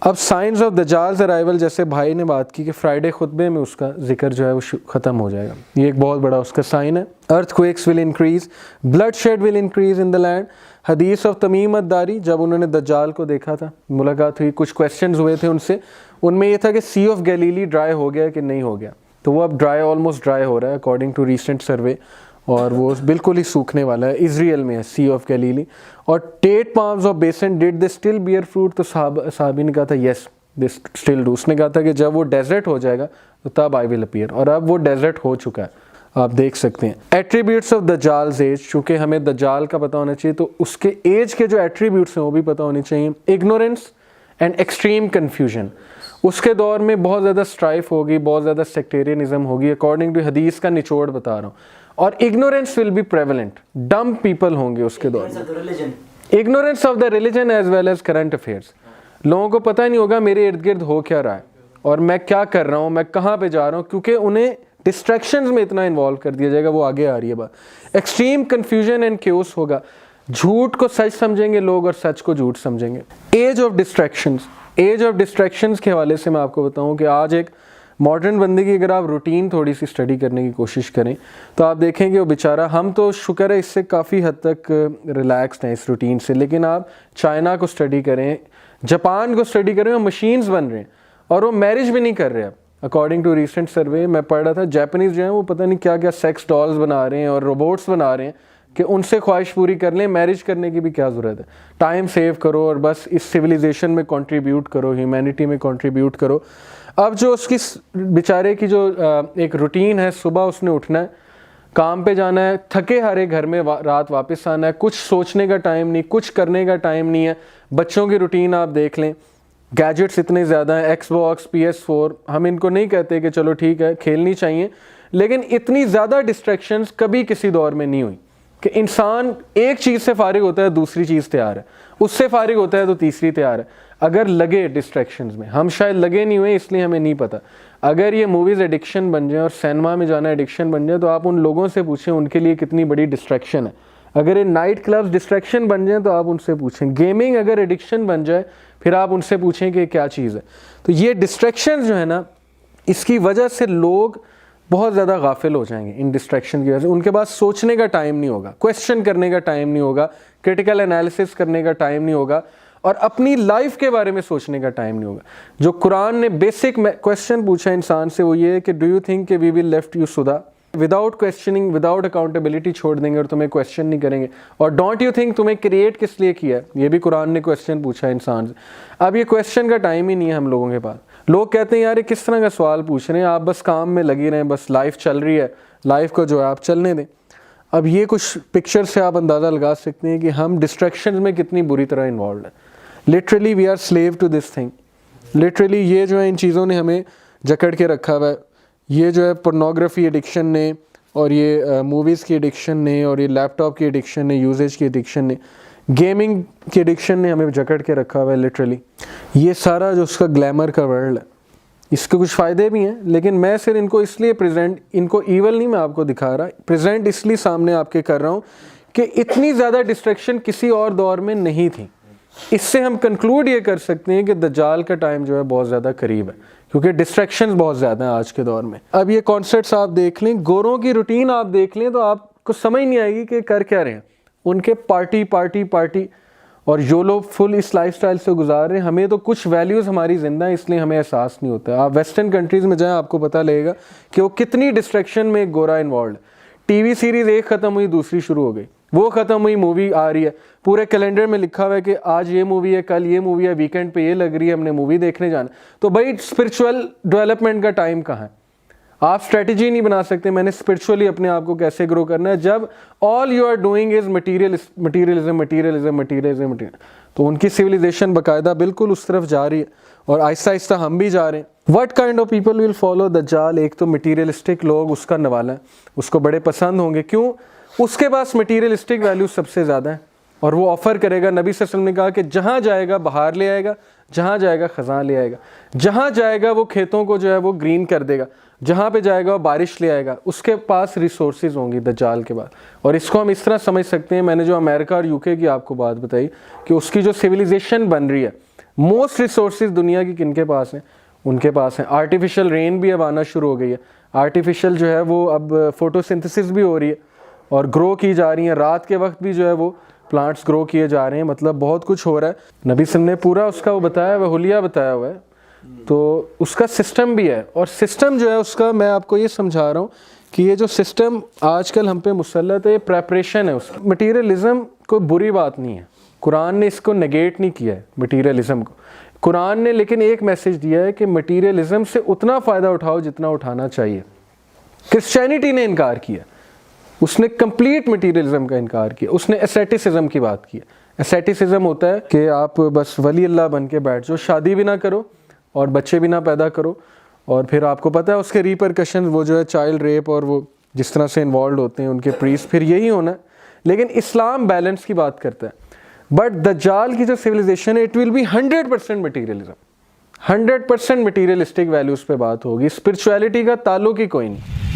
اب science of دجالز arrival جیسے بھائی نے بات کی کہ فرائیڈے خطبے میں اس کا ذکر جو ہے وہ ختم ہو جائے گا، یہ ایک بہت بڑا اس کا سائن ہے. Earthquakes will increase, bloodshed will increase in the land. حدیث آف تمیم الداری، جب انہوں نے دجال کو دیکھا تھا، ملاقات ہوئی، کچھ کویسچنز ہوئے تھے ان سے، ان میں یہ تھا کہ سی آف گیلیلی ڈرائی ہو گیا کہ نہیں ہو گیا، تو وہ اب آلموسٹ ڈرائی ہو رہا ہے اکارڈنگ ٹو ریسنٹ سروے، اور وہ بالکل ہی سوکھنے والا ہے. اسرائیل میں ہے سی آف گیلیلی. اور date palms of Beisan did they still bear fruit, تو صحابی نے کہا تھا یس دے اسٹل ڈو. اس نے کہا تھا کہ جب وہ ڈیزرٹ ہو جائے گا تو تب آئی ول اپیئر، اور اب وہ ڈیزرٹ ہو چکا ہے، آپ دیکھ سکتے ہیں. ایٹریبیوٹس آف دجالز ایج، چونکہ ہمیں دجال کا پتہ ہونا چاہیے تو اس کے ایج کے جو ایٹریبیوٹس ہیں وہ بھی پتہ ہونے چاہیے. اگنورینس اینڈ ایکسٹریم کنفیوژن، اس کے دور میں بہت زیادہ اسٹرائف ہوگی، بہت زیادہ سیکٹیرینزم ہوگی، اکارڈنگ ٹو حدیث کا نچوڑ بتا رہا ہوں. اور ignorance will be prevalent, dumb people ہوں گے اس کے دور میں. Ignorance of the religion as well as current affairs, لوگوں کو پتہ نہیں ہوگا میرے ارد گرد ہو کیا رہا ہے اور میں کیا کر رہا ہوں، میں کہاں پہ جا رہا ہوں، کیونکہ انہیں ڈسٹریکشنز میں اتنا انوالو کر دیا جائے گا. وہ آگے آ رہی ہے بات. ایکسٹریم کنفیوژن اینڈ کیوس ہوگا، جھوٹ کو سچ سمجھیں گے لوگ اور سچ کو جھوٹ سمجھیں گے. Age of distractions, age of distractions کے حوالے سے میں آپ کو بتاؤں کہ آج ایک ماڈرن بندے کی اگر آپ روٹین تھوڑی سی اسٹڈی کرنے کی کوشش کریں تو آپ دیکھیں کہ وہ بیچارہ، ہم تو شکر ہے اس سے کافی حد تک ریلیکسڈ ہیں اس روٹین سے، لیکن آپ چائنا کو اسٹڈی کریں، جاپان کو اسٹڈی کریں، وہ مشینز بن رہے ہیں اور وہ میرج بھی نہیں کر رہے. اب اکارڈنگ ٹو ریسنٹ سروے میں پڑھ رہا تھا، جاپنیز جو ہیں وہ پتہ نہیں کیا کیا سیکس ڈالز بنا رہے ہیں اور روبوٹس بنا رہے ہیں کہ ان سے خواہش پوری کر لیں، میرج کرنے کی بھی کیا ضرورت ہے. ٹائم سیو کرو اور بس اس سویلائزیشن میں کنٹریبیوٹ کرو، ہیومینٹی میں کنٹریبیوٹ کرو. اب جو اس کی بیچارے کی جو ایک روٹین ہے، صبح اس نے اٹھنا ہے، کام پہ جانا ہے، تھکے ہارے گھر میں رات واپس آنا ہے، کچھ سوچنے کا ٹائم نہیں، کچھ کرنے کا ٹائم نہیں ہے. بچوں کی روٹین آپ دیکھ لیں، گیجٹس اتنے زیادہ ہیں، ایکس باکس، PS4، ہم ان کو نہیں کہتے کہ چلو ٹھیک ہے کھیلنی چاہیے، لیکن اتنی زیادہ ڈسٹریکشنز کبھی کسی دور میں نہیں ہوئی کہ انسان ایک چیز سے فارغ ہوتا ہے دوسری چیز تیار ہے، اس سے فارغ ہوتا ہے تو تیسری تیار ہے. اگر لگے ڈسٹریکشنز میں، ہم شاید لگے نہیں ہوئے اس لیے ہمیں نہیں پتہ. اگر یہ موویز ایڈکشن بن جائیں اور سینما میں جانا ایڈکشن بن جائے تو آپ ان لوگوں سے پوچھیں ان کے لیے کتنی بڑی ڈسٹریکشن ہے. اگر یہ نائٹ کلبز ڈسٹریکشن بن جائیں تو آپ ان سے پوچھیں. گیمنگ اگر ایڈکشن بن جائے پھر آپ ان سے پوچھیں کہ کیا چیز ہے. تو یہ ڈسٹریکشنز جو ہے نا، اس کی وجہ سے لوگ بہت زیادہ غافل ہو جائیں گے ان ڈسٹریکشن کی وجہ سے. ان کے پاس سوچنے کا ٹائم نہیں ہوگا، کویسچن کرنے کا ٹائم نہیں ہوگا، کرٹیکل انالیسس کرنے کا ٹائم نہیں ہوگا، اور اپنی لائف کے بارے میں سوچنے کا ٹائم نہیں ہوگا. جو قرآن نے بیسک کویسچن پوچھا انسان سے وہ یہ ہے کہ ڈو یو تھنک کہ وی ول لیفٹ یو سدا، وداؤٹ کویسچننگ، وداؤٹ اکاؤنٹیبلٹی چھوڑ دیں گے اور تمہیں کویسچن نہیں کریں گے. اور ڈونٹ یو تھنک تمہیں کریٹ کس لیے کیا ہے، یہ بھی قرآن نے کویسچن پوچھا انسان سے. اب یہ کویسچن کا ٹائم ہی نہیں ہے ہم لوگوں کے پاس. لوگ کہتے ہیں یار یہ کس طرح کا سوال پوچھ رہے ہیں آپ، بس کام میں لگی رہیں، بس لائف چل رہی ہے، لائف کو جو ہے آپ چلنے دیں. اب یہ کچھ پکچر سے آپ اندازہ لگا سکتے ہیں کہ ہم ڈسٹریکشنز میں کتنی بری طرح انوالوڈ ہیں. Literally we are slave to this thing. Literally یہ جو ہے ان چیزوں نے ہمیں جکڑ کے رکھا ہوا ہے. یہ جو ہے پورنوگرافی ایڈکشن نے، اور یہ موویز کی ایڈکشن نے، اور یہ لیپ ٹاپ کی ایڈکشن نے، یوزیج کی ایڈکشن نے، گیمنگ کی ایڈکشن نے ہمیں جکڑ کے رکھا ہوا ہے. لٹرلی یہ سارا جو اس کا گلیمر کا ورلڈ ہے، اس کے کچھ فائدے بھی ہیں، لیکن میں صرف ان کو اس لیے پریزنٹ، ان کو ایول نہیں میں آپ کو دکھا رہا، پریزنٹ اس لیے سامنے آپ کے کر رہا ہوں کہ اتنی زیادہ ڈسٹریکشن کسی اور دور میں نہیں تھی. اس سے ہم کنکلوڈ یہ کر سکتے ہیں کہ دجال کا ٹائم جو ہے بہت زیادہ قریب ہے، کیونکہ ڈسٹریکشنز بہت زیادہ ہیں آج کے دور میں. اب یہ کانسرٹس آپ دیکھ لیں، گوروں کی روٹین آپ دیکھ لیں تو آپ کو سمجھ نہیں آئے گی کہ کر کیا رہے ہیں. ان کے پارٹی پارٹی پارٹی، اور جو لوگ فل اس لائف سٹائل سے گزار رہے ہیں. ہمیں تو کچھ ویلیوز ہماری زندہ ہیں اس لیے ہمیں احساس نہیں ہوتا. آپ ویسٹرن کنٹریز میں جائیں آپ کو پتہ لگے گا کہ وہ کتنی ڈسٹریکشن میں ایک گورا انوالوڈ. ٹی وی سیریز ایک ختم ہوئی دوسری شروع ہو گئی، وہ ختم ہوئی مووی آ رہی ہے، پورے کیلنڈر میں لکھا ہوا ہے کہ آج یہ مووی ہے، کل یہ مووی ہے، ویکینڈ پہ یہ لگ رہی ہے، ہم نے مووی دیکھنے جانا. تو بھائی اسپرچول ڈیولپمنٹ کا ٹائم کہاں ہے؟ آپ اسٹریٹجی نہیں بنا سکتے میں نے اسپرچولی اپنے آپ کو کیسے گرو کرنا ہے جب all you are doing is materialism. تو ان کی سویلائزیشن باقاعدہ بالکل اس طرف جا رہی ہے اور آہستہ آہستہ ہم بھی جا رہے ہیں. What kind of people will follow دجال؟ ایک تو مٹیریلسٹک لوگ اس کا نوالا ہے، اس کو بڑے پسند ہوں گے. کیوں؟ اس کے پاس مٹیریلسٹک ویلیو سب سے زیادہ ہے اور وہ آفر کرے گا. نبی صلی اللہ علیہ وسلم نے کہا کہ جہاں جائے گا بہار لے آئے گا، جہاں جائے گا خزاں لے آئے گا، جہاں جائے گا وہ کھیتوں کو جو ہے وہ گرین کر دے گا، جہاں پہ جائے گا وہ بارش لے آئے گا. اس کے پاس ریسورسز ہوں گی دجال کے بعد. اور اس کو ہم اس طرح سمجھ سکتے ہیں، میں نے جو امریکہ اور UK کی آپ کو بات بتائی کہ اس کی جو سویلائزیشن بن رہی ہے موسٹ ریسورسز دنیا کی کن کے پاس ہیں؟ ان کے پاس ہیں. آرٹیفیشیل رین بھی اب آنا شروع ہو گئی ہے. آرٹیفیشیل جو ہے وہ اب فوٹو سنتھسس بھی ہو رہی ہے اور گرو کی جا رہی ہیں. رات کے وقت بھی جو ہے وہ پلانٹس گرو کیے جا رہے ہیں. مطلب بہت کچھ ہو رہا ہے. نبی صلی اللہ علیہ وسلم نے پورا اس کا وہ بتایا ہوا ہے, حلیہ بتایا ہوا ہے. تو اس کا سسٹم بھی ہے, اور سسٹم جو ہے اس کا میں آپ کو یہ سمجھا رہا ہوں کہ یہ جو سسٹم آج کل ہم پہ مسلط ہے, یہ پریپریشن ہے اس کی. مٹیریلزم کوئی بری بات نہیں ہے, قرآن نے اس کو نگیٹ نہیں کیا ہے مٹیریلزم کو. قرآن نے لیکن ایک میسج دیا ہے کہ مٹیریلزم سے اتنا فائدہ اٹھاؤ جتنا اٹھانا چاہیے. کرسچینٹی نے انکار کیا, اس نے کمپلیٹ مٹیریلزم کا انکار کیا. اس نے اسیٹسزم کی بات کی. اسیٹسزم ہوتا ہے کہ آپ بس ولی اللہ بن کے بیٹھ جاؤ, شادی بھی نہ کرو اور بچے بھی نہ پیدا کرو, اور پھر آپ کو پتہ ہے اس کے ریپرکشن, وہ جو ہے چائلڈ ریپ اور وہ جس طرح سے انوالوڈ ہوتے ہیں ان کے پریسٹ, پھر یہی ہونا ہے. لیکن اسلام بیلنس کی بات کرتا ہے. بٹ دجال کی جو سویلائزیشن ہے, it will be 100% materialism, 100% materialistic values پہ بات ہوگی. اسپرچویلٹی کا تعلق ہی کوئی نہیں.